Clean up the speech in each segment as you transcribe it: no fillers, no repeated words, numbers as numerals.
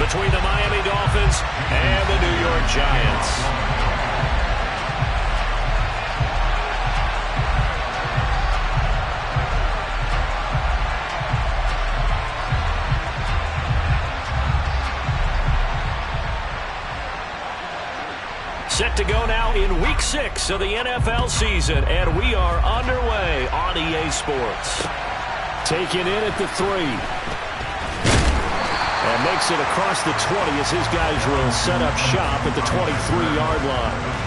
between the Miami Dolphins and the New York Giants. Set to go now in Week 6 of the NFL season, and we are underway on EA Sports. Taken in at the 3. And makes it across the 20 as his guys will set up shop at the 23-yard line.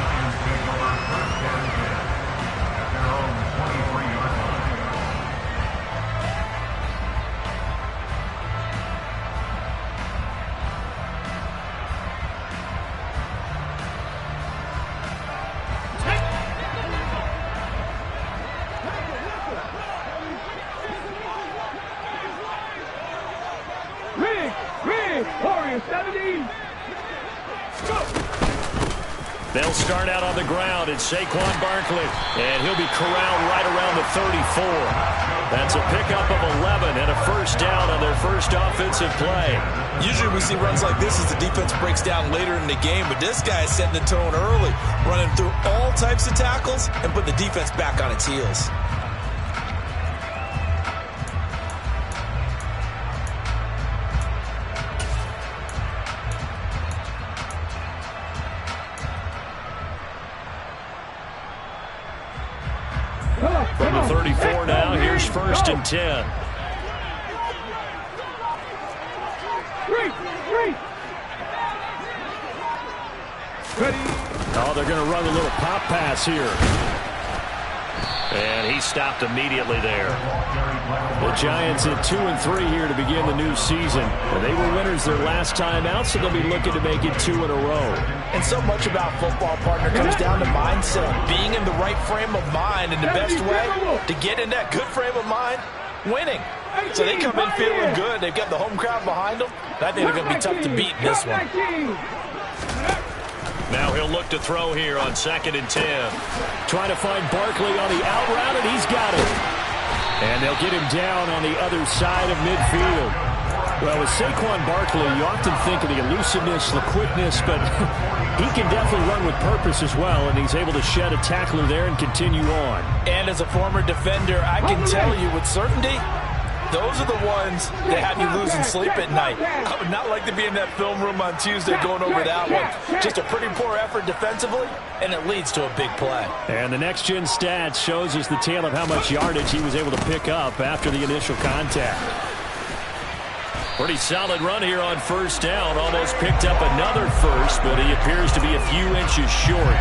They'll start out on the ground. It's Saquon Barkley, and he'll be corralled right around the 34. That's a pickup of 11 and a first down on their first offensive play. Usually we see runs like this as the defense breaks down later in the game, but this guy is setting the tone early, running through all types of tackles and putting the defense back on its heels. From the 34 now, here's 1st and 10. Oh, they're going to run a little pop pass here. And he stopped immediately there. The Giants at 2-3 here to begin the new season. And they were winners their last time out, so they'll be looking to make it 2 in a row. And so much about football, partner, comes down to mindset. Being in the right frame of mind, and the best way to get in that good frame of mind, winning. So they come in feeling good. They've got the home crowd behind them. And I think they're going to be tough to beat in this one. Now he'll look to throw here on 2nd and 10. Trying to find Barkley on the out route, and he's got it. And they'll get him down on the other side of midfield. Well, with Saquon Barkley, you often think of the elusiveness, the quickness, but he can definitely run with purpose as well, and he's able to shed a tackler there and continue on. And as a former defender, I can tell you with certainty, those are the ones that have you losing sleep at night. I would not like to be in that film room on Tuesday going over that one. Just a pretty poor effort defensively, and it leads to a big play. And the next-gen stats shows us the tale of how much yardage he was able to pick up after the initial contact. Pretty solid run here on 1st down. Almost picked up another first, but he appears to be a few inches short.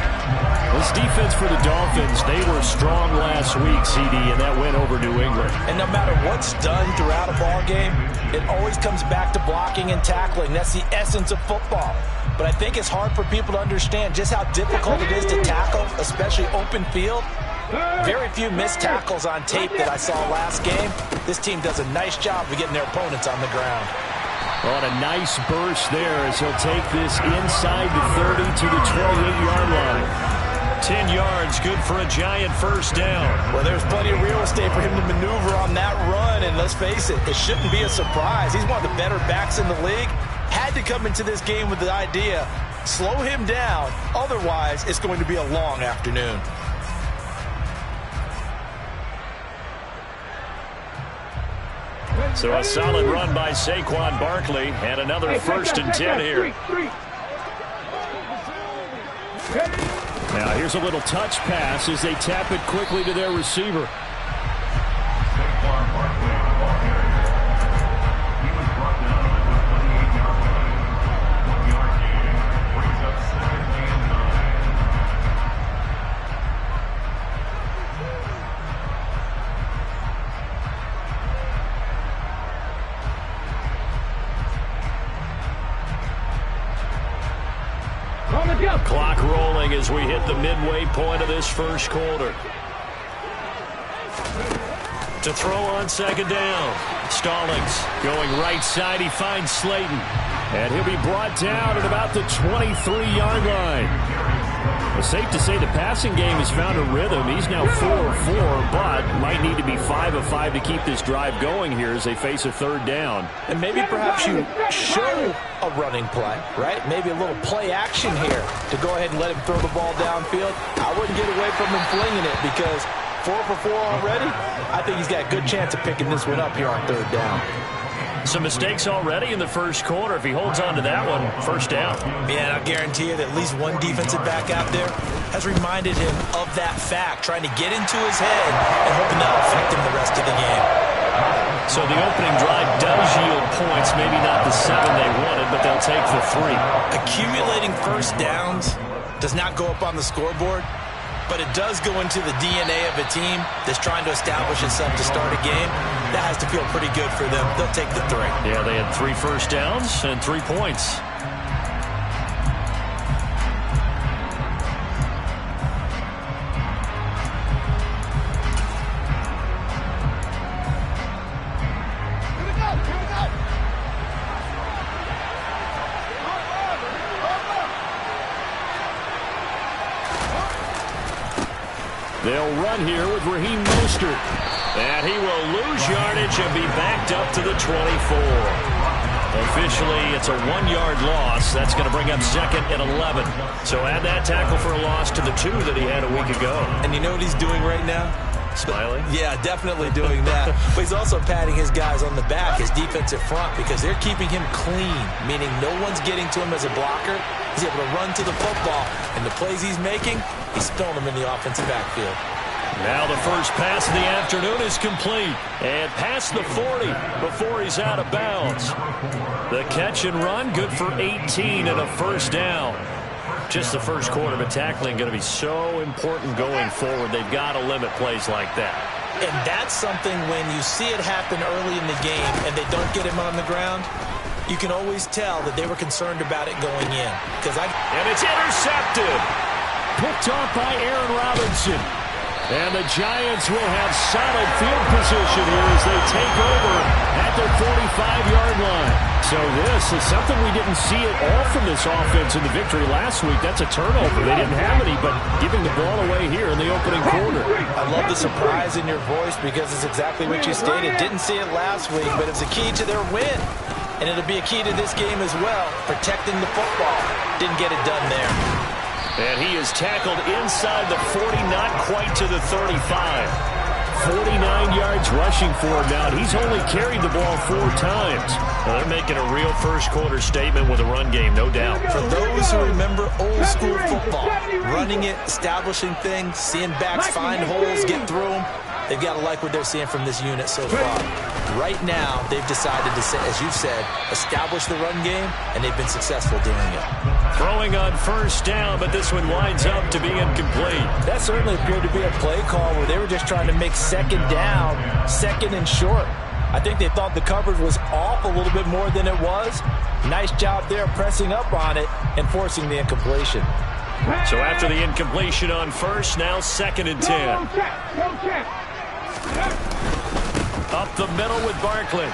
This defense for the Dolphins, they were strong last week, CD, and that went over New England. And no matter what's done throughout a ball game, it always comes back to blocking and tackling. That's the essence of football. But I think it's hard for people to understand just how difficult it is to tackle, especially open field. Very few missed tackles on tape that I saw last game. This team does a nice job of getting their opponents on the ground. Well, a nice burst there as he'll take this inside the 30 to the 28-yard line. 10 yards, good for a Giant first down. Well, there's plenty of real estate for him to maneuver on that run, and let's face it, it shouldn't be a surprise. He's one of the better backs in the league. Had to come into this game with the idea, slow him down, otherwise it's going to be a long afternoon. So a solid run by Saquon Barkley, and another 1st and 10 here. Now here's a little touch pass as they tap it quickly to their receiver. Clock rolling as we hit the midway point of this first quarter. To throw on 2nd down. Stallings going right side. He finds Slayton. And he'll be brought down at about the 23-yard line. It's safe to say the passing game has found a rhythm. He's now 4 of 4, but might need to be 5 of 5 to keep this drive going here as they face a third down. And maybe perhaps you show a running play, right? Maybe a little play action here to go ahead and let him throw the ball downfield. I wouldn't get away from him flinging it because 4 for 4 already. I think he's got a good chance of picking this one up here on third down. Some mistakes already in the first quarter. If he holds on to that one, first down. Yeah, and I guarantee you that at least one defensive back out there has reminded him of that fact, trying to get into his head and hoping that'll affect him the rest of the game. So the opening drive does yield points, maybe not the 7 they wanted, but they'll take the 3. Accumulating first downs does not go up on the scoreboard, but it does go into the DNA of a team that's trying to establish itself to start a game. That has to feel pretty good for them. They'll take the 3. Yeah, they had 3 first downs and 3 points. They'll run here with Raheem Mostert. And he will lose yardage and be backed up to the 24. Officially, it's a 1-yard loss. That's going to bring up second and 11. So add that tackle for a loss to the 2 that he had a week ago. And you know what he's doing right now? Smiling? Yeah, definitely doing that. But he's also patting his guys on the back, his defensive front, because they're keeping him clean, meaning no one's getting to him as a blocker. He's able to run to the football, and the plays he's making, he's throwing them in the offensive backfield. Now the first pass of the afternoon is complete. And past the 40 before he's out of bounds. The catch and run, good for 18 and a first down. Just the first quarter, but tackling going to be so important going forward. They've got to limit plays like that. And that's something when you see it happen early in the game and they don't get him on the ground, you can always tell that they were concerned about it going in. And it's intercepted. Picked off by Aaron Robinson. And the Giants will have solid field position here as they take over at their 45-yard line. So this is something we didn't see at all from this offense in the victory last week. That's a turnover. They didn't have any, but giving the ball away here in the opening quarter. I love the surprise in your voice because it's exactly what you stated. Didn't see it last week, but it's a key to their win. And it'll be a key to this game as well, protecting the football. Didn't get it done there. And he is tackled inside the 40, not quite to the 35. 49 yards rushing for him now. He's only carried the ball 4 times. Well, they're making a real first-quarter statement with a run game, no doubt. For those who remember old-school football, running it, establishing things, seeing backs find holes, get through them, they've got to like what they're seeing from this unit so far. Right now, they've decided to, as you've said, establish the run game, and they've been successful doing it. Throwing on first down, but this one winds up to be incomplete. That certainly appeared to be a play call where they were just trying to make second down, second and short. I think they thought the coverage was off a little bit more than it was. Nice job there pressing up on it and forcing the incompletion. So after the incompletion on first, now second and 10. Up the middle with Barkley.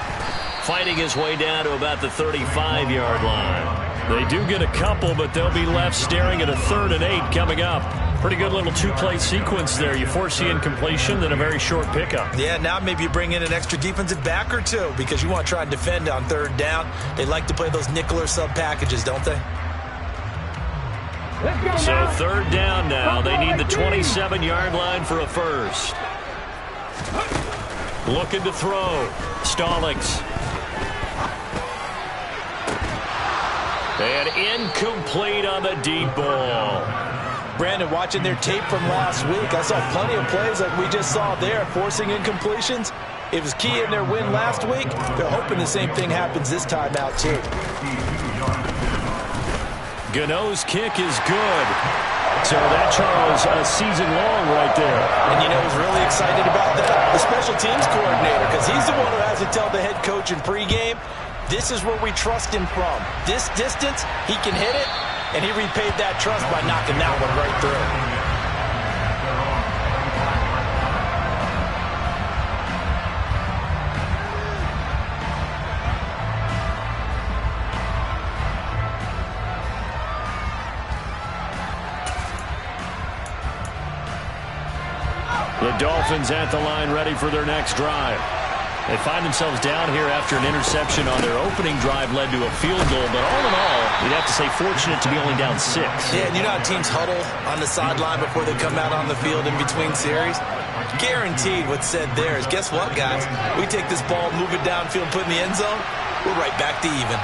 Fighting his way down to about the 35-yard line. They do get a couple, but they'll be left staring at a 3rd and 8 coming up. Pretty good little 2-play sequence there. You force the incompletion, then a very short pickup. Yeah, now maybe you bring in an extra defensive back or 2 because you want to try and defend on 3rd down. They like to play those nickel or sub packages, don't they? So 3rd down now. They need the 27-yard line for a first. Looking to throw. Stallings. And incomplete on the deep ball. Brandon, watching their tape from last week, I saw plenty of plays like we just saw there, forcing incompletions. It was key in their win last week. They're hoping the same thing happens this time out, too. Gano's kick is good. So that, Charles, a season long right there. And you know who's really excited about that? The special teams coordinator, because he's the one who has to tell the head coach in pregame, this is where we trust him from. This distance, he can hit it, and he repaid that trust by knocking that one right through. Dolphins at the line ready for their next drive. They find themselves down here after an interception on their opening drive led to a field goal. But all in all, you'd have to say fortunate to be only down 6. Yeah, and you know how teams huddle on the sideline before they come out on the field in between series? Guaranteed what's said there is, guess what, guys? We take this ball, move it downfield, put it in the end zone, we're right back to even.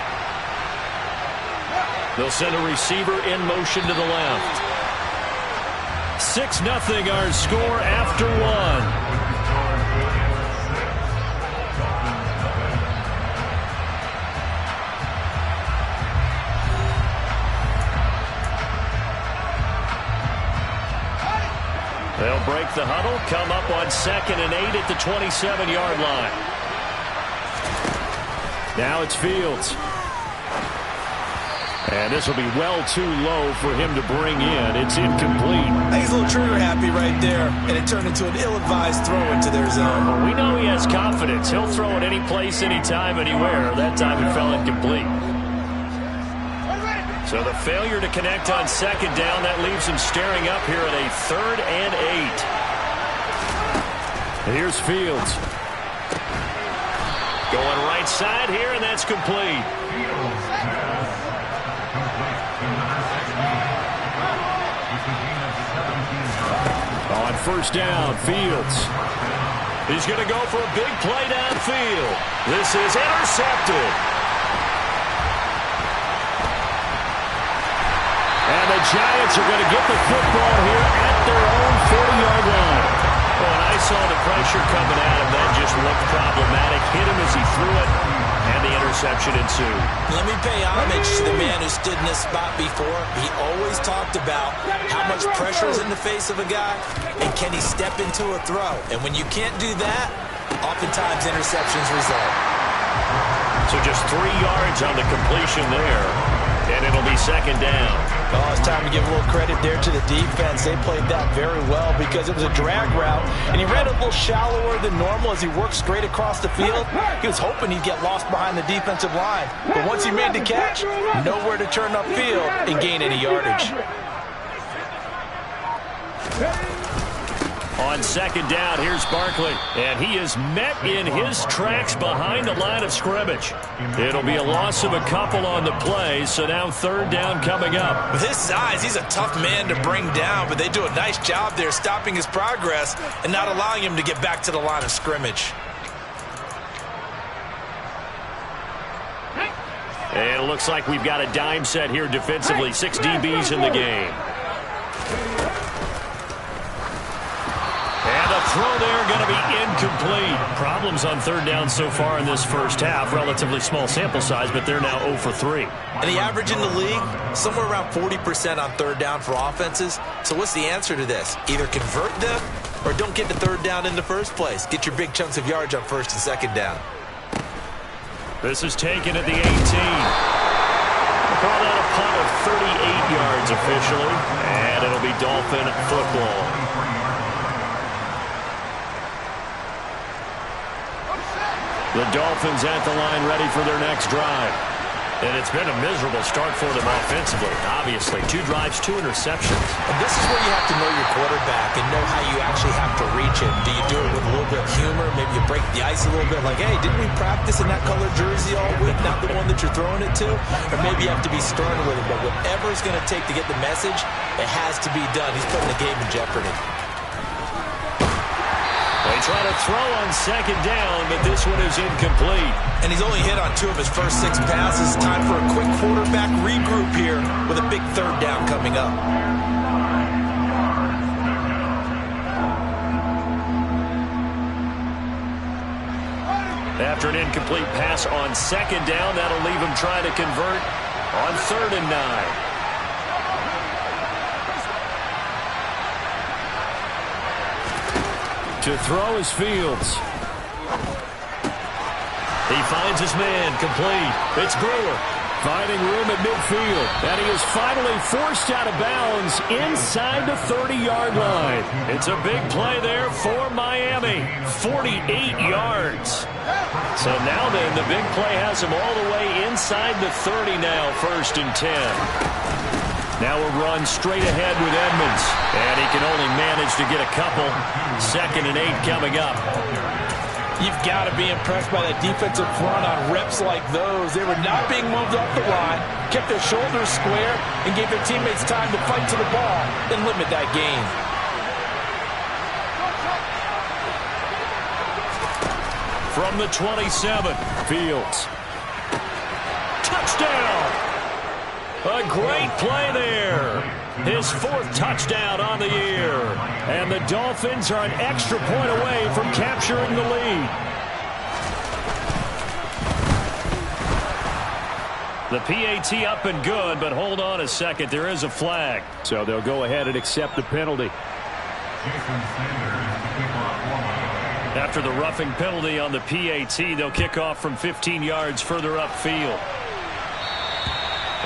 They'll send a receiver in motion to the left. 6-0 our score after 1. They'll break the huddle, come up on 2nd and 8 at the 27-yard line. Now it's Fields. And this will be well too low for him to bring in. It's incomplete. I think he's a little trigger happy right there, and it turned into an ill-advised throw into their zone. Well, we know he has confidence. He'll throw it any place, anytime, anywhere. That time it fell incomplete. So the failure to connect on 2nd down, that leaves him staring up here at a 3rd and 8. Here's Fields. Going right side here, and that's complete. On 1st down, Fields. He's going to go for a big play downfield. This is intercepted. And the Giants are going to get the football here at their own 40-yard line. When I saw the pressure coming at him, that just looked problematic. Hit him as he threw it, and the interception ensued. Let me pay homage to the man who stood in this spot before. He always talked about how much pressure is in the face of a guy, and can he step into a throw. And when you can't do that, oftentimes interceptions result. So just 3 yards on the completion there, and it'll be 2nd down. Oh, it's time to give a little credit there to the defense. They played that very well because it was a drag route, and he ran a little shallower than normal as he worked straight across the field. He was hoping he'd get lost behind the defensive line, but once he made the catch, nowhere to turn upfield and gain any yardage. On 2nd down, here's Barkley, and he is met in his tracks behind the line of scrimmage. It'll be a loss of a couple on the play, so now 3rd down coming up. With his size, he's a tough man to bring down, but they do a nice job there stopping his progress and not allowing him to get back to the line of scrimmage. And it looks like we've got a dime set here defensively. 6 DBs in the game. And the throw there going to be incomplete. Problems on 3rd down so far in this first half. Relatively small sample size, but they're now 0 for 3. And the average in the league, somewhere around 40% on 3rd down for offenses. So what's the answer to this? Either convert them or don't get the 3rd down in the first place. Get your big chunks of yards on 1st and 2nd down. This is taken at the 18. We'll call that a punt of 38 yards officially. And it'll be Dolphin football. The Dolphins at the line ready for their next drive. And it's been a miserable start for them offensively, obviously. 2 drives, 2 interceptions. And this is where you have to know your quarterback and know how you actually have to reach him. Do you do it with a little bit of humor? Maybe you break the ice a little bit like, hey, didn't we practice in that colored jersey all week, not the one that you're throwing it to? Or maybe you have to be stern with him. But whatever it's going to take to get the message, it has to be done. He's putting the game in jeopardy. They try to throw on 2nd down, but this one is incomplete. And he's only hit on 2 of his first 6 passes. Time for a quick quarterback regroup here with a big 3rd down coming up. After an incomplete pass on 2nd down, that'll leave him trying to convert on 3rd and 9. To throw is Fields. He finds his man, complete. It's Brewer, finding room at midfield. And he is finally forced out of bounds inside the 30-yard line. It's a big play there for Miami. 48 yards. So now then, the big play has him all the way inside the 30 now, 1st and 10. Now a run straight ahead with Edmonds. And he can only manage to get a couple. 2nd and 8 coming up. You've got to be impressed by that defensive front on reps like those. They were not being moved up the line, kept their shoulders square, and gave their teammates time to fight to the ball and limit that gain. From the 27, Fields. Touchdown! A great play there. His 4th touchdown on the year. And the Dolphins are an extra point away from capturing the lead. The PAT up and good, but hold on a second. There is a flag. So they'll go ahead and accept the penalty. After the roughing penalty on the PAT, they'll kick off from 15 yards further upfield.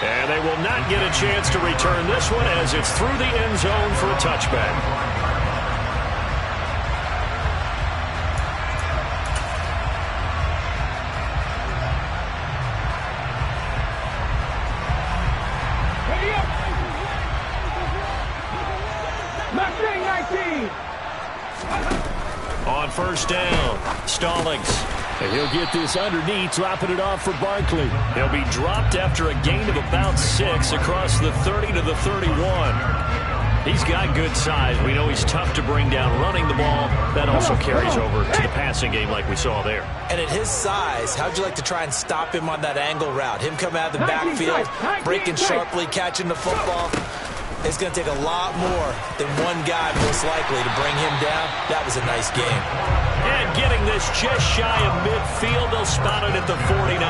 And they will not get a chance to return this one as it's through the end zone for a touchback. On 1st down, Stallings. And he'll get this underneath, dropping it off for Barkley. He'll be dropped after a gain of about 6 across the 30 to the 31. He's got good size. We know he's tough to bring down running the ball. That also carries over to the passing game like we saw there. And at his size, how'd you like to try and stop him on that angle route? Him coming out of the backfield, breaking sharply, catching the football. It's going to take a lot more than one guy, most likely, to bring him down. That was a nice game. And getting this just shy of midfield, they'll spot it at the 49.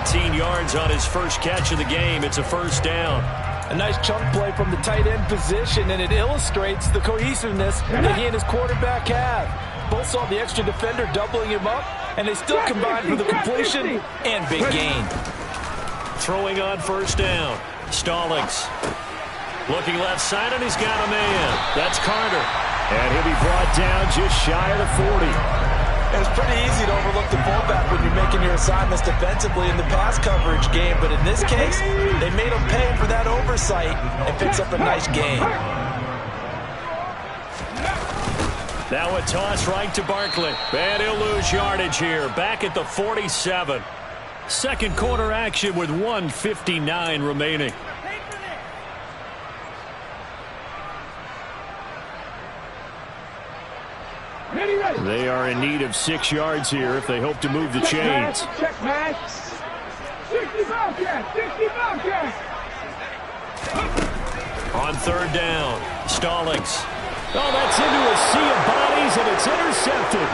18 yards on his first catch of the game. It's a 1st down. A nice chunk play from the tight end position, and it illustrates the cohesiveness that he and his quarterback have. Both saw the extra defender doubling him up, and they still combined for the completion and big gain. Throwing on 1st down. Stallings. Looking left side, and he's got a man. That's Carter. And he'll be brought down just shy of the 40. And it's pretty easy to overlook the fullback when you're making your assignments defensively in the pass coverage game. But in this case, they made him pay for that oversight and picks up a nice gain. Now a toss right to Barkley. And he'll lose yardage here. Back at the 47. 2nd quarter action with 1:59 remaining. They are in need of 6 yards here if they hope to move the chains. Check, man. 60 Bobcat. 60 Bobcat. On 3rd down, Stallings. Oh, that's into a sea of bodies, and it's intercepted.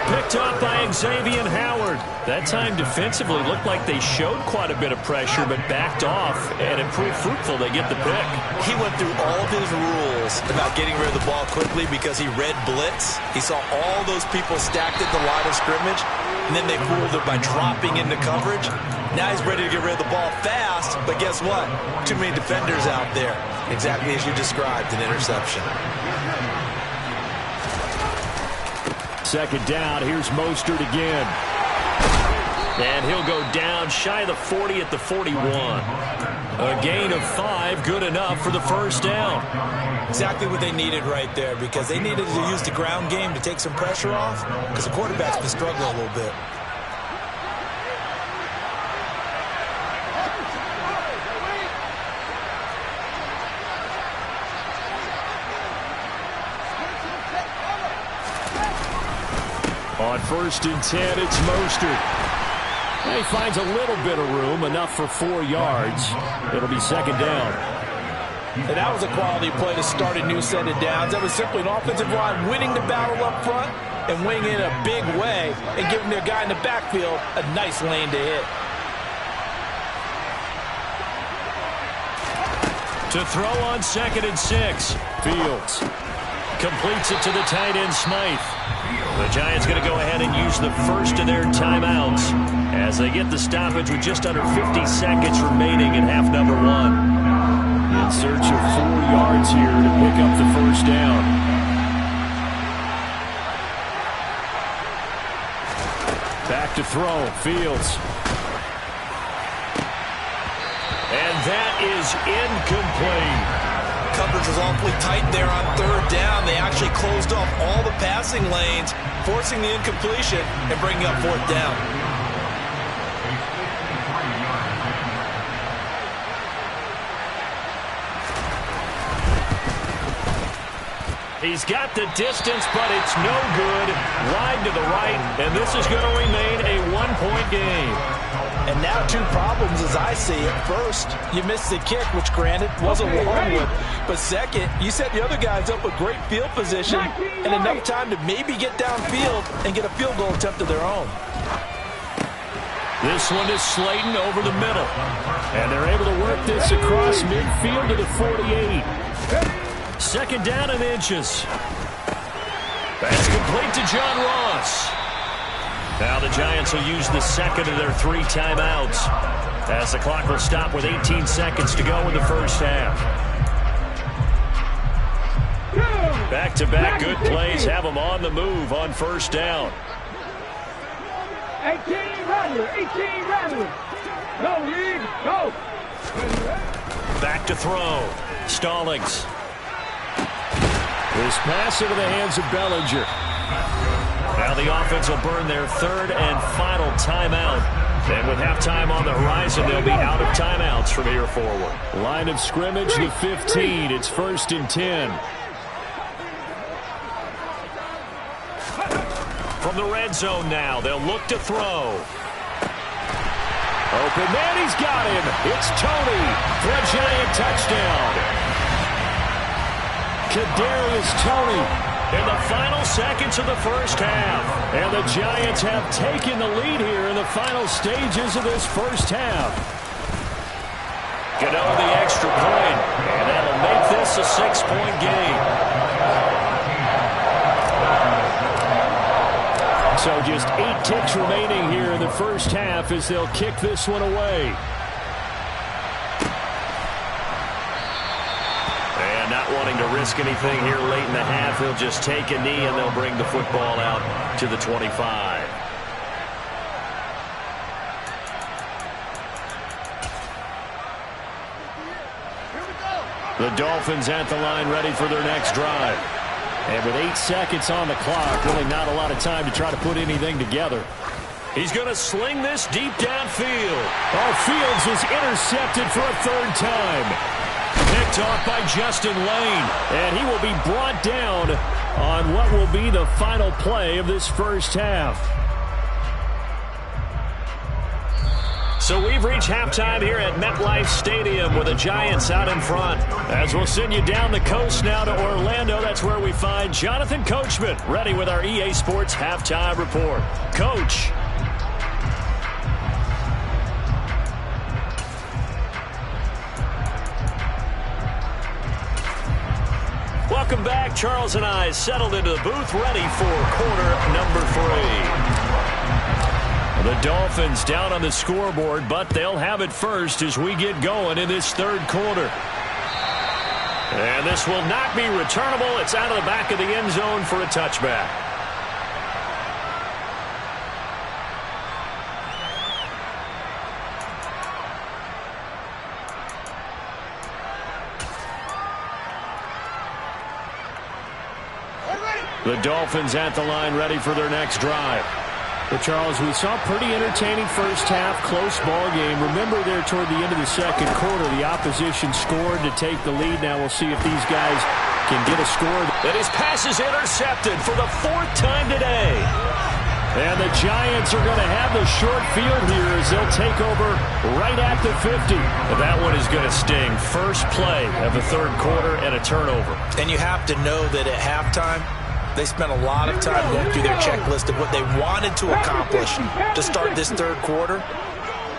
Picked up by Xavier Howard. That time defensively looked like they showed quite a bit of pressure, but backed off, and it proved fruitful. They get the pick. He went through all of his rules about getting rid of the ball quickly because he read blitz. He saw all those people stacked at the line of scrimmage, and then they fooled him by dropping into coverage. Now he's ready to get rid of the ball fast, but guess what? Too many defenders out there. Exactly as you described, an interception. 2nd down, here's Mostert again. And he'll go down shy of the 40 at the 41. A gain of 5, good enough for the 1st down. Exactly what they needed right there, because they needed to use the ground game to take some pressure off, because the quarterback's been struggling a little bit. On 1st and 10, it's Mostert. And he finds a little bit of room, enough for 4 yards. It'll be 2nd down. And that was a quality play to start a new set of downs. That was simply an offensive line winning the battle up front and winning in a big way and giving their guy in the backfield a nice lane to hit. To throw on 2nd and 6, Fields completes it to the tight end, Smythe. The Giants going to go ahead and use the first of their timeouts as they get the stoppage with just under 50 seconds remaining in half number 1. In search of 4 yards here to pick up the 1st down. Back to throw, Fields. And that is incomplete. Coverage was awfully tight there on third down. They actually closed off all the passing lanes, forcing the incompletion and bringing up fourth down. He's got the distance, but it's no good. Wide to the right, and this is going to remain a one-point game. And now two problems as I see it. First, you missed the kick, which granted was a long one. But second, you set the other guys up with great field position and enough time to maybe get downfield and get a field goal attempt of their own. This one is Slayton over the middle. And they're able to work this across midfield to the 48. Second down and inches. That's complete to John Ross. Now the Giants will use the second of their 3 timeouts as the clock will stop with 18 seconds to go in the first half. Back-to-back good plays have them on the move on first down. 18 Rattler, 18 Rattler. Go, Reed, go. Back to throw. Stallings. This pass into the hands of Bellinger. Now the offense will burn their third and final timeout. And with halftime on the horizon, they'll be out of timeouts from here forward. Line of scrimmage, the 15. It's 1st and 10. From the red zone now, they'll look to throw. Open man, he's got him. It's Tony for a Giant touchdown. Kadarius Toney in the final seconds of the first half. And the Giants have taken the lead here in the final stages of this first half. Gano the extra point, and that'll make this a 6-point game. So just 8 ticks remaining here in the first half as they'll kick this one away. Not wanting to risk anything here late in the half, they'll just take a knee and they'll bring the football out to the 25. The Dolphins at the line ready for their next drive. And with 8 seconds on the clock, really not a lot of time to try to put anything together. He's going to sling this deep downfield. Oh, Fields is intercepted for a 3rd time. Picked off by Justin Lane, and he will be brought down on what will be the final play of this first half. So we've reached halftime here at MetLife Stadium with the Giants out in front. As we'll send you down the coast now to Orlando, that's where we find Jonathan Coachman ready with our EA Sports Halftime Report. Coach. Welcome back. Charles and I settled into the booth ready for quarter number 3. The Dolphins down on the scoreboard, but they'll have it first as we get going in this 3rd quarter. And this will not be returnable. It's out of the back of the end zone for a touchback. The Dolphins at the line ready for their next drive. But Charles, we saw a pretty entertaining first half, close ball game. Remember there toward the end of the second quarter, the opposition scored to take the lead. Now we'll see if these guys can get a score. And his pass is intercepted for the 4th time today. And the Giants are going to have the short field here as they'll take over right at the 50. But that one is going to sting. First play of the 3rd quarter and a turnover. And you have to know that at halftime, they spent a lot of time going through their checklist of what they wanted to accomplish to start this 3rd quarter.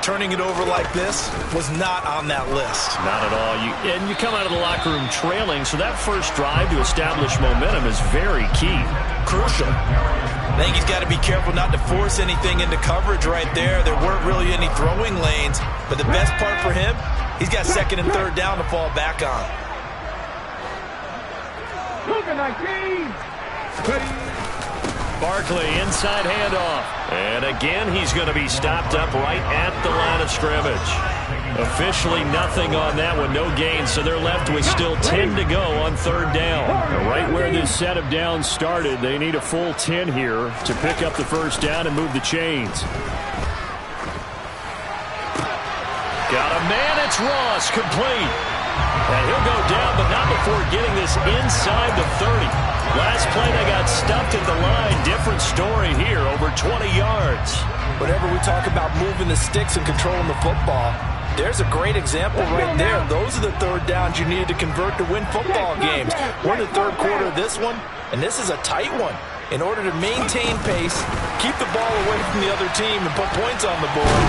Turning it over like this was not on that list. Not at all. And you come out of the locker room trailing, so that first drive to establish momentum is very key. Crucial. I think he's got to be careful not to force anything into coverage right there. There weren't really any throwing lanes, but the best part for him, he's got 2nd and 3rd down to fall back on. Barkley, inside handoff. And again, he's going to be stopped up right at the line of scrimmage. Officially nothing on that one, no gain, so they're left with still 10 to go on third down. Right where this set of downs started, they need a full 10 here to pick up the first down and move the chains. Got a man, it's Ross, complete. And he'll go down, but not before getting this inside the 30. Last play, they got stuffed at the line. Different story here, over 20 yards. Whenever we talk about moving the sticks and controlling the football, there's a great example right there. Those are the third downs you needed to convert to win football games. We're in the third quarter of this one, and this is a tight one. In order to maintain pace, keep the ball away from the other team, and put points on the board,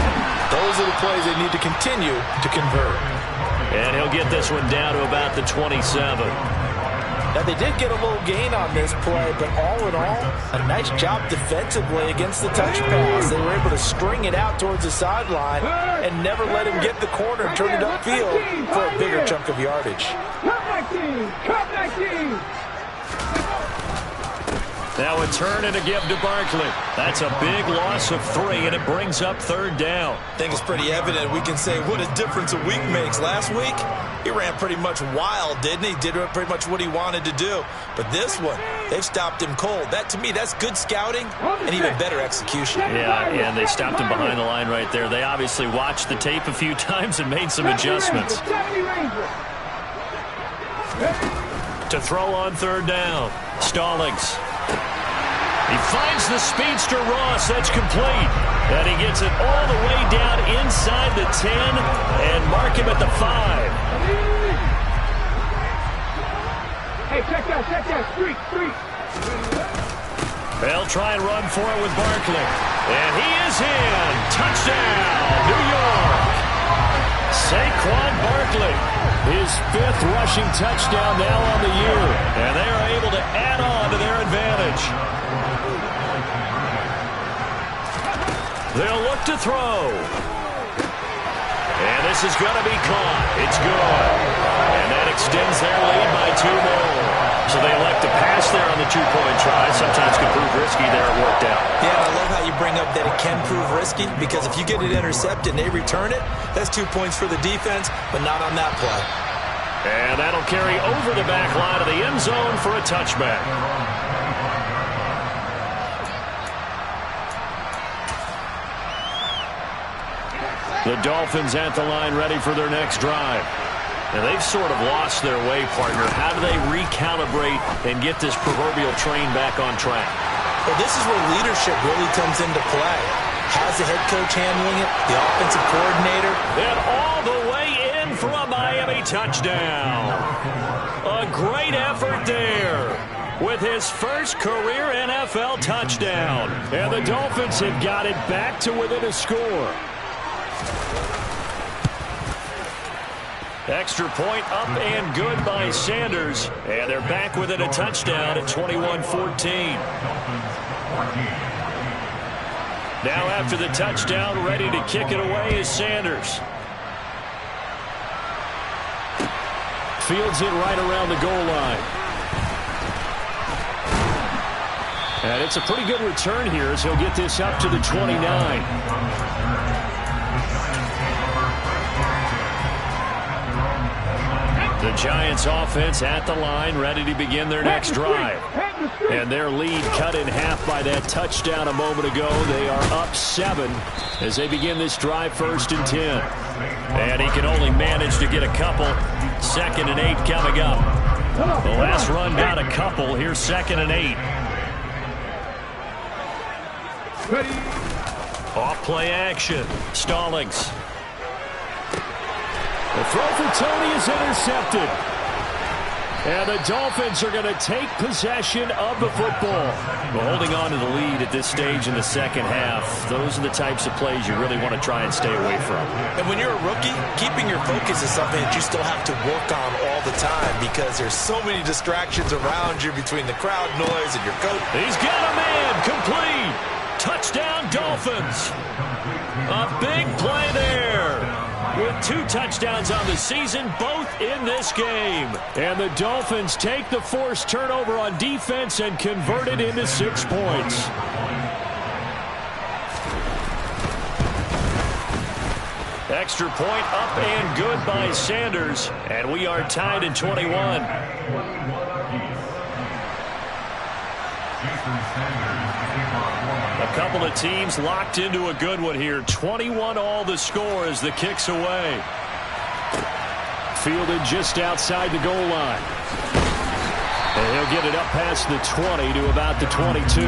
those are the plays they need to continue to convert. And he'll get this one down to about the 27. Now, they did get a little gain on this play, but all in all, a nice job defensively against the touch pass. They were able to string it out towards the sideline and never let him get the corner and turn it upfield for a bigger chunk of yardage. Cut that team! Now a turn and a give to Barkley. That's a big loss of 3, and it brings up third down. I think it's pretty evident. We can say what a difference a week makes. Last week, he ran pretty much wild, didn't he? Did pretty much what he wanted to do. But this one, they've stopped him cold. That, to me, that's good scouting and even better execution. Yeah, and they stopped him behind the line right there. They obviously watched the tape a few times and made some adjustments. To throw on third down, Stallings. He finds the speedster Ross. That's complete. And he gets it all the way down inside the 10 and mark him at the 5. Hey, check that. Street. They'll try and run for it with Barkley. And he is in. Touchdown, New York. Saquon Barkley, his 5th rushing touchdown now on the year. And they are able to add on to their advantage. They'll look to throw. And this is going to be caught. It's good. And that extends their lead by 2 more. So they elect to pass there on the 2-point try. Sometimes can prove risky there. It worked out. Yeah, I love how you bring up that it can prove risky, because if you get it intercepted and they return it, that's 2 points for the defense, but not on that play. And that'll carry over the back line of the end zone for a touchback. The Dolphins at the line ready for their next drive. Now, they've sort of lost their way, partner. How do they recalibrate and get this proverbial train back on track? Well, this is where leadership really comes into play. How's the head coach handling it? The offensive coordinator? And all the way in for a Miami touchdown. A great effort there with his first career NFL touchdown. And the Dolphins have got it back to within a score. Extra point up and good by Sanders. And they're back within a touchdown at 21-14. Now after the touchdown, ready to kick it away is Sanders. Fields it right around the goal line. And it's a pretty good return here as he'll get this up to the 29. The Giants offense at the line, ready to begin their next drive. And their lead cut in half by that touchdown a moment ago. They are up 7 as they begin this drive, 1st and 10. And he can only manage to get a couple. 2nd and 8 coming up. The last run got a couple. Here's 2nd and 8. Off play action. Stallings. The throw for Tony is intercepted. And the Dolphins are going to take possession of the football. Well, holding on to the lead at this stage in the second half, those are the types of plays you really want to try and stay away from. And when you're a rookie, keeping your focus is something that you still have to work on all the time, because there's so many distractions around you between the crowd noise and your coach. He's got a man, complete. Touchdown, Dolphins. A big play there. With 2 touchdowns on the season, both in this game. And the Dolphins take the forced turnover on defense and convert it into 6 points. Extra point up and good by Sanders. And we are tied at 21. A couple of teams locked into a good one here. 21 all the score as the kick's away. Fielded just outside the goal line. And he'll get it up past the 20 to about the 22.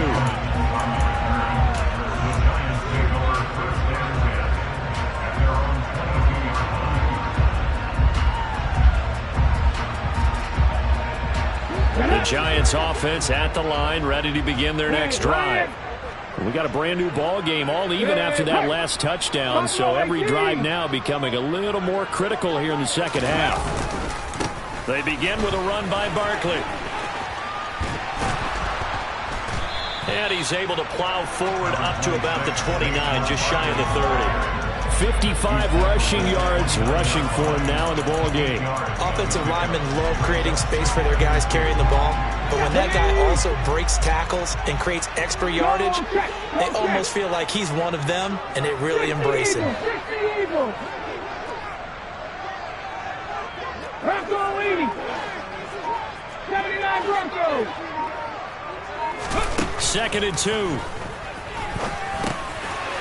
The Giants offense at the line, ready to begin their next drive. We got a brand new ball game, all even after that last touchdown, so every drive now becoming a little more critical here in the second half. They begin with a run by Barkley. And he's able to plow forward up to about the 29, just shy of the 30. 55 rushing yards rushing for him now in the ball game. Offensive linemen love creating space for their guys carrying the ball, but when that guy also breaks tackles and creates extra yardage, they almost feel like he's one of them, and they really embrace him. Bronco leading. 79 Broncos. 2nd and 2.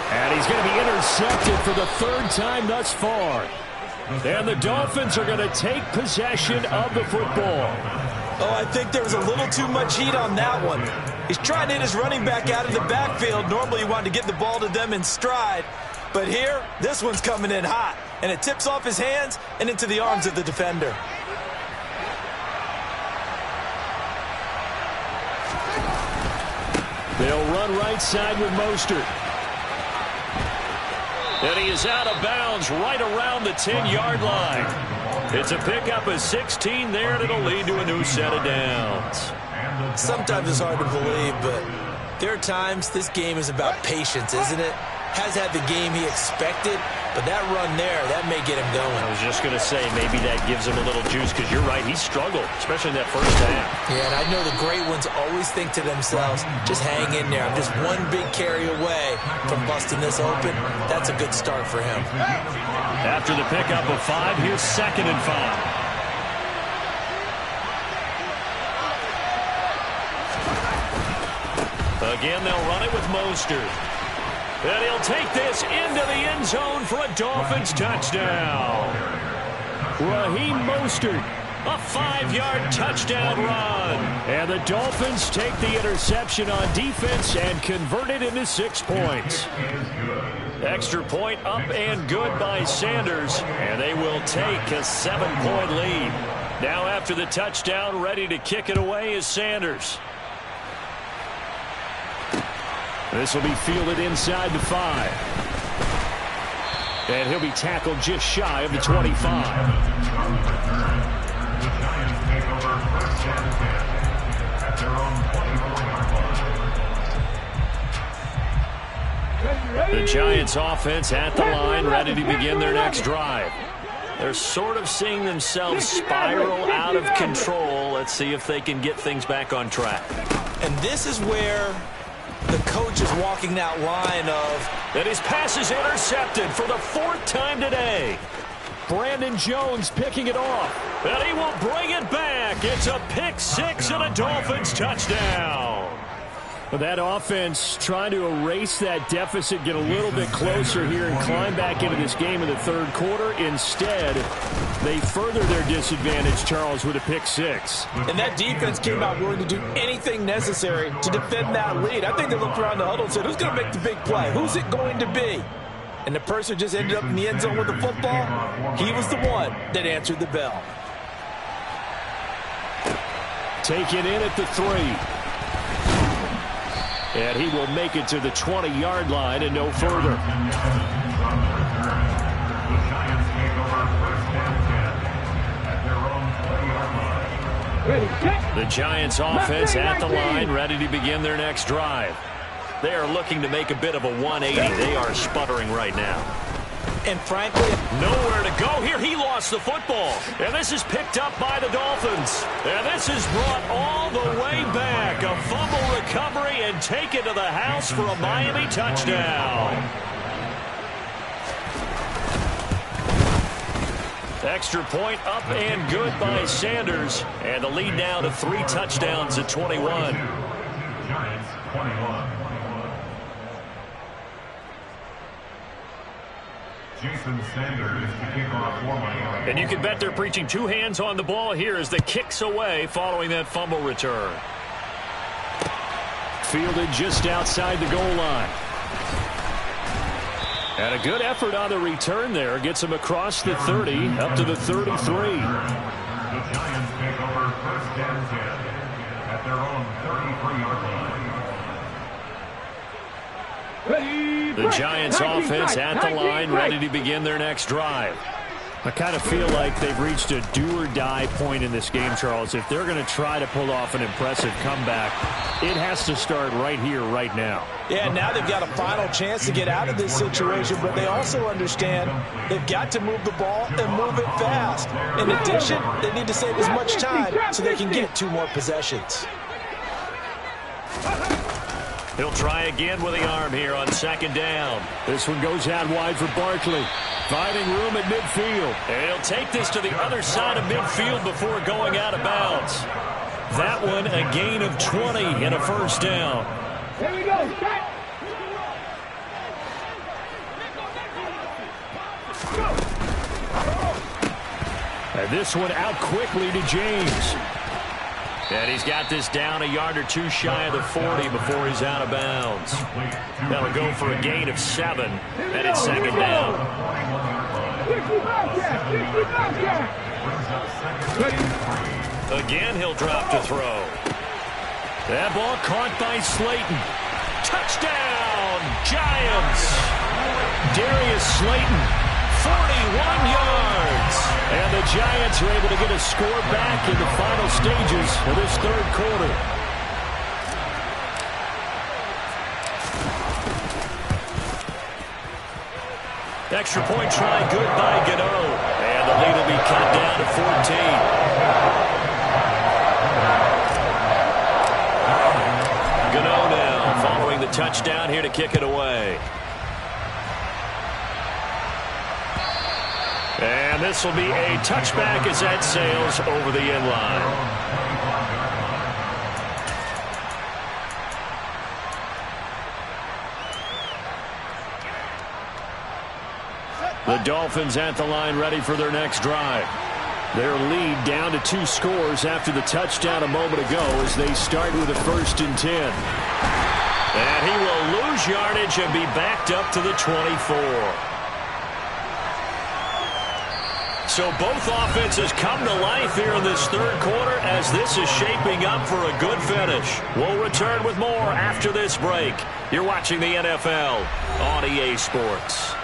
And he's going to be intercepted for the 3rd time thus far. And the Dolphins are going to take possession of the football. Oh, I think there was a little too much heat on that one. He's trying to hit his running back out of the backfield. Normally you want to get the ball to them in stride. But here, this one's coming in hot. And it tips off his hands and into the arms of the defender. They'll run right side with Mostert. And he is out of bounds right around the 10-yard line. It's a pickup of 16 there, and it'll lead to a new set of downs. Sometimes it's hard to believe, but there are times this game is about patience, isn't it? Has had the game he expected, but that run there, that may get him going. I was just going to say, maybe that gives him a little juice, because you're right, he struggled, especially in that first half. Yeah, and I know the great ones always think to themselves, just hang in there. I'm just one big carry away from busting this open. That's a good start for him. After the pickup of 5, here's 2nd and 5. Again, they'll run it with Mostert. And he'll take this into the end zone for a Dolphins touchdown. Raheem Mostert, a 5-yard touchdown run. And the Dolphins take the interception on defense and convert it into 6 points. Extra point up and good by Sanders. And they will take a 7-point lead. Now after the touchdown, ready to kick it away is Sanders. This will be fielded inside the 5. And he'll be tackled just shy of the 25. The Giants offense at the line, ready to begin their next drive. They're sort of seeing themselves spiral out of control. Let's see if they can get things back on track. And this is where the coach is walking that line of, and his pass is intercepted for the 4th time today. Brandon Jones picking it off, and he will bring it back. It's a pick 6 and a Dolphins touchdown. Well, that offense trying to erase that deficit, get a little bit closer here and climb back into this game in the 3rd quarter. Instead, they further their disadvantage, Charles, with a pick 6. And that defense came out willing to do anything necessary to defend that lead. I think they looked around the huddle and said, who's going to make the big play? Who's it going to be? And the person just ended up in the end zone with the football. He was the one that answered the bell. Taken in at the 3. And he will make it to the 20-yard line and no further. The Giants offense at the line, ready to begin their next drive. They are looking to make a bit of a 180. They are sputtering right now. And frankly, nowhere to go here. He lost the football. And this is picked up by the Dolphins. And this is brought all the way back. A fumble recovery and taken to the house for a Miami touchdown. Extra point up and good by Sanders. And the lead now to 3 touchdowns at 21. Giants 21. Jason Sanders to kick off for Miami. And you can bet they're preaching 2 hands on the ball here as the kicks away following that fumble return. Fielded just outside the goal line. And a good effort on the return there. Gets him across the 30 up to the 33. The Giants take over 1st and 10 at their own 33-yard line. The Giants offense at the line, ready to begin their next drive. I kind of feel like they've reached a do-or-die point in this game, Charles. If they're going to try to pull off an impressive comeback, it has to start right here, right now. Yeah, now they've got a final chance to get out of this situation, but they also understand they've got to move the ball and move it fast. In addition, they need to save as much time so they can get 2 more possessions. He'll try again with the arm here on 2nd down. This one goes out wide for Barkley. Finding room at midfield. And he'll take this to the other side of midfield before going out of bounds. That one a gain of 20 and a 1st down. Here we go. And this one out quickly to James. And he's got this down a yard or 2 shy of the 40 before he's out of bounds. That'll go for a gain of 7. And it's 2nd down. Again, he'll drop to throw. That ball caught by Slayton. Touchdown, Giants! Darius Slayton, 41 yards. And the Giants are able to get a score back in the final stages of this 3rd quarter. Extra point try good by Gano. And the lead will be cut down to 14. Gano now following the touchdown here to kick it away. And this will be a touchback as that sails over the end line. The Dolphins at the line ready for their next drive. Their lead down to 2 scores after the touchdown a moment ago as they start with a 1st and 10. And he will lose yardage and be backed up to the 24. So both offenses come to life here in this 3rd quarter as this is shaping up for a good finish. We'll return with more after this break. You're watching the NFL on EA Sports.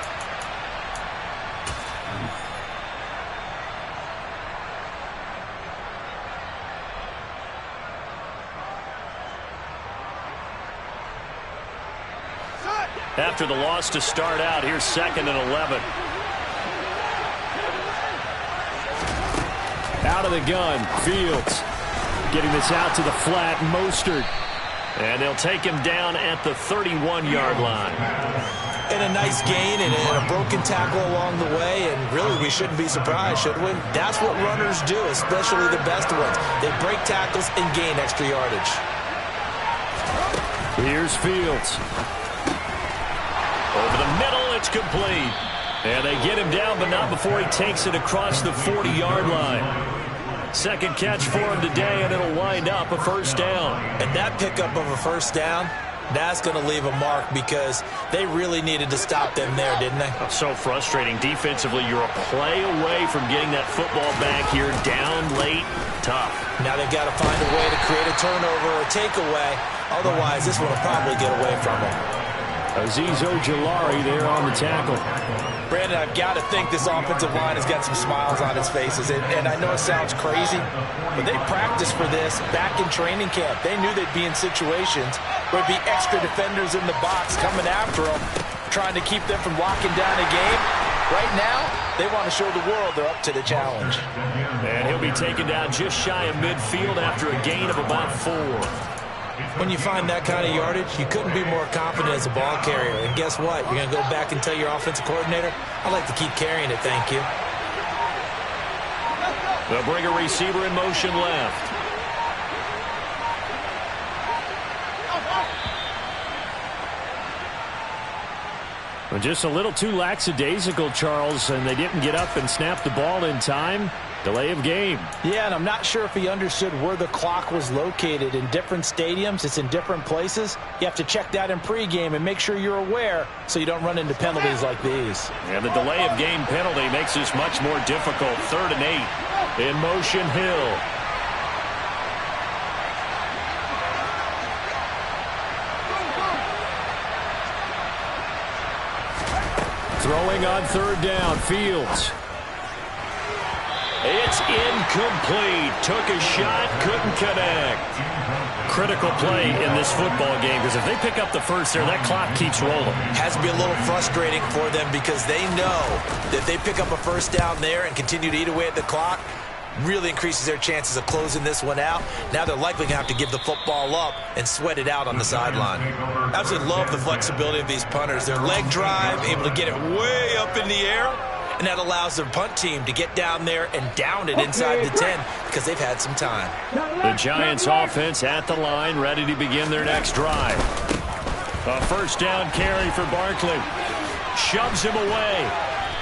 After the loss to start out, here's 2nd and 11. Out of the gun, Fields. Getting this out to the flat, Mostert. And they'll take him down at the 31-yard line. And a nice gain and a broken tackle along the way, and really we shouldn't be surprised, should we? That's what runners do, especially the best ones. They break tackles and gain extra yardage. Here's Fields. Over the middle, it's complete. And they get him down, but not before he takes it across the 40-yard line. 2nd catch for him today, and it'll wind up a 1st down. And that pickup of a 1st down, that's going to leave a mark because they really needed to stop them there, didn't they? So frustrating. Defensively, you're a play away from getting that football back here down late. Tough. Now they've got to find a way to create a turnover or takeaway. Otherwise, this one will probably get away from them. Azeez Ojulari there on the tackle. Brandon, I've got to think this offensive line has got some smiles on its faces. And I know it sounds crazy, but they practiced for this back in training camp. They knew they'd be in situations where there'd be extra defenders in the box coming after them, trying to keep them from locking down a game. Right now, they want to show the world they're up to the challenge. And he'll be taken down just shy of midfield after a gain of about 4. When you find that kind of yardage, you couldn't be more confident as a ball carrier. And guess what? You're going to go back and tell your offensive coordinator, I'd like to keep carrying it, thank you. They'll bring a receiver in motion left. Well, just a little too lackadaisical, Charles, and they didn't get up and snap the ball in time. Delay of game. Yeah, and I'm not sure if he understood where the clock was located. In different stadiums, it's in different places. You have to check that in pregame and make sure you're aware so you don't run into penalties like these. And the delay of game penalty makes this much more difficult. 3rd and 8. In motion, Hill. Throwing on 3rd down, Fields. It's incomplete. Took a shot, couldn't connect. Critical play in this football game, because if they pick up the first there, that clock keeps rolling. Has to be a little frustrating for them because they know that if they pick up a first down there and continue to eat away at the clock, really increases their chances of closing this one out. Now they're likely going to have to give the football up and sweat it out on the sideline. Absolutely love the flexibility of these punters. Their leg drive, able to get it way up in the air, and that allows their punt team to get down there and down it inside the 10 because they've had some time. The Giants offense at the line, ready to begin their next drive. A first down carry for Barkley. Shoves him away.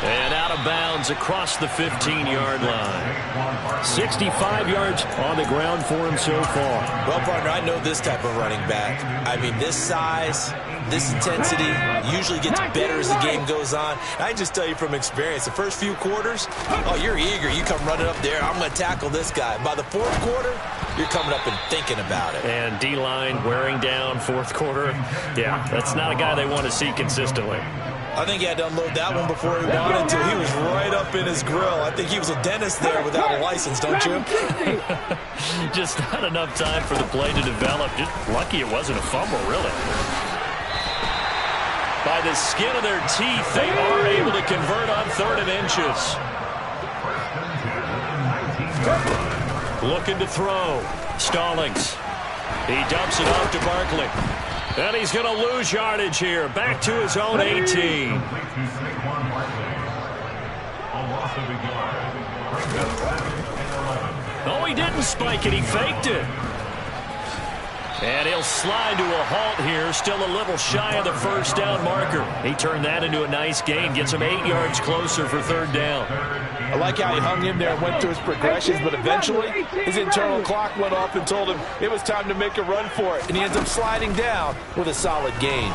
And out of bounds across the 15-yard line. 65 yards on the ground for him so far. Well, partner, I know this type of running back. I mean, this size, this intensity usually gets better as the game goes on. I just tell you from experience, the first few quarters, oh, you're eager. You come running up there, I'm going to tackle this guy. By the 4th quarter, you're coming up and thinking about it. And D-line wearing down 4th quarter. Yeah, that's not a guy they want to see consistently. I think he had to unload that one before he wanted to. He was right up in his grill. I think he was a dentist there without a license, don't you? Just not enough time for the play to develop. Just lucky it wasn't a fumble, really. By the skin of their teeth, they are able to convert on 3rd and inches. Looking to throw. Stallings. He dumps it off to Barkley. And he's going to lose yardage here. Back to his own 18. Oh, he didn't spike it. He faked it. And he'll slide to a halt here. Still a little shy of the first down marker. He turned that into a nice gain. Gets him 8 yards closer for 3rd down. I like how he hung in there and went through his progressions, but eventually his internal clock went off and told him it was time to make a run for it. And he ends up sliding down with a solid gain.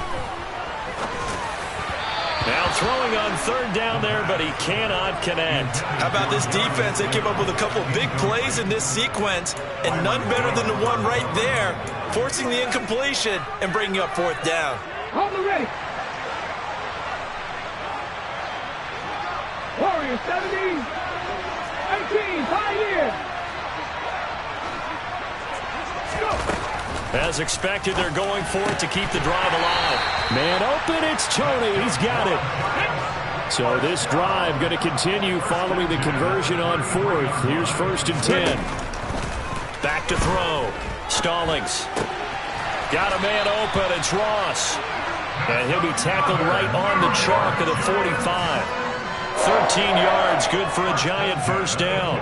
Now throwing on 3rd down there, but he cannot connect. How about this defense? They came up with a couple big plays in this sequence, and none better than the one right there, forcing the incompletion and bringing up 4th down. On the ready. Warriors 70, 18, high here. As expected, they're going for it to keep the drive alive. Man open, it's Tony. He's got it. So this drive going to continue following the conversion on 4th. Here's 1st and 10. Back to throw. Stallings. Got a man open. It's Ross. And he'll be tackled right on the chalk of the 45. 13 yards, good for a Giant first down.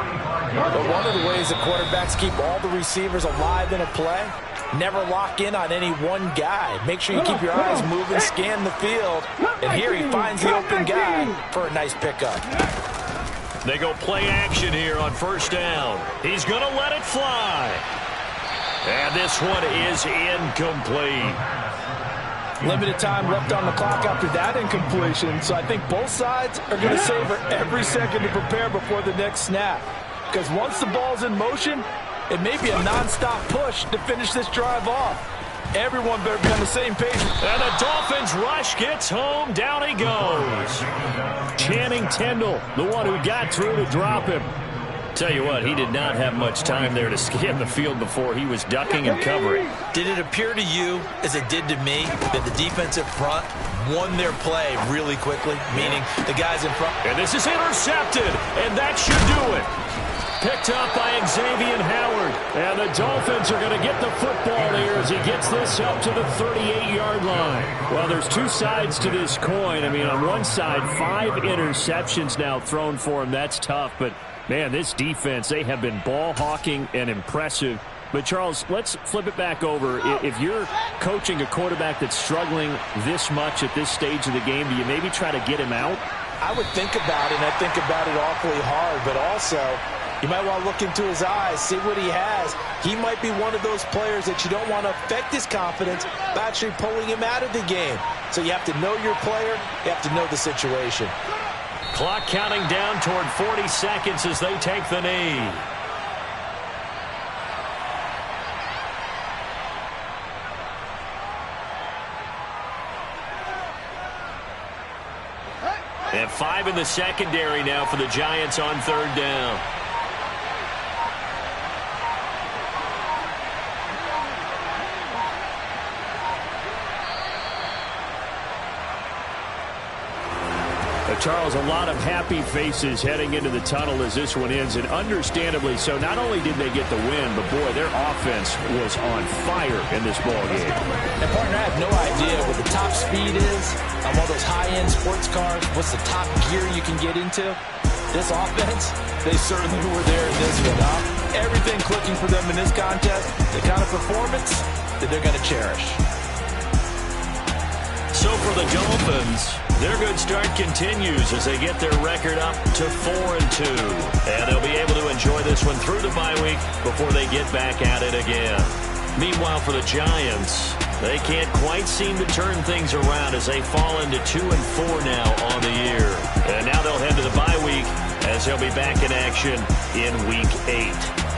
But one of the ways that quarterbacks keep all the receivers alive in a play, never lock in on any one guy. Make sure you keep your eyes moving, scan the field, and here he finds the open guy for a nice pickup. They go play action here on 1st down. He's going to let it fly. And this one is incomplete. Limited time left on the clock after that incompletion, so I think both sides are going to savor every second to prepare before the next snap. Because once the ball's in motion, it may be a nonstop push to finish this drive off. Everyone better be on the same page. And the Dolphins rush gets home. Down he goes. Channing Tindall, the one who got through to drop him. Tell you what, he did not have much time there to scan the field before he was ducking and covering. Did it appear to you, as it did to me, that the defensive front won their play really quickly? Meaning the guys in front. And this is intercepted, and that should do it. picked up by Xavier Howard. And the Dolphins are going to get the football here as he gets this up to the 38-yard line. Well, there's two sides to this coin. I mean, on one side, 5 interceptions now thrown for him. That's tough. But, man, this defense, they have been ball hawking and impressive. But, Charles, let's flip it back over. If you're coaching a quarterback that's struggling this much at this stage of the game, do you maybe try to get him out? I would think about it, and I think about it awfully hard. But also, you might want to look into his eyes, see what he has. He might be one of those players that you don't want to affect his confidence by actually pulling him out of the game. So you have to know your player. You have to know the situation. Clock counting down toward 40 seconds as they take the knee. And 5 in the secondary now for the Giants on 3rd down. Charles, a lot of happy faces heading into the tunnel as this one ends, and understandably so. Not only did they get the win, but, boy, their offense was on fire in this ball game. And, partner, I have no idea what the top speed is on all those high-end sports cars. What's the top gear you can get into? This offense, they certainly were there in this one. Everything clicking for them in this contest, the kind of performance that they're going to cherish. So for the Dolphins, their good start continues as they get their record up to 4-2. And they'll be able to enjoy this one through the bye week before they get back at it again. Meanwhile, for the Giants, they can't quite seem to turn things around as they fall into 2-4 now on the year. And now they'll head to the bye week as they'll be back in action in Week 8.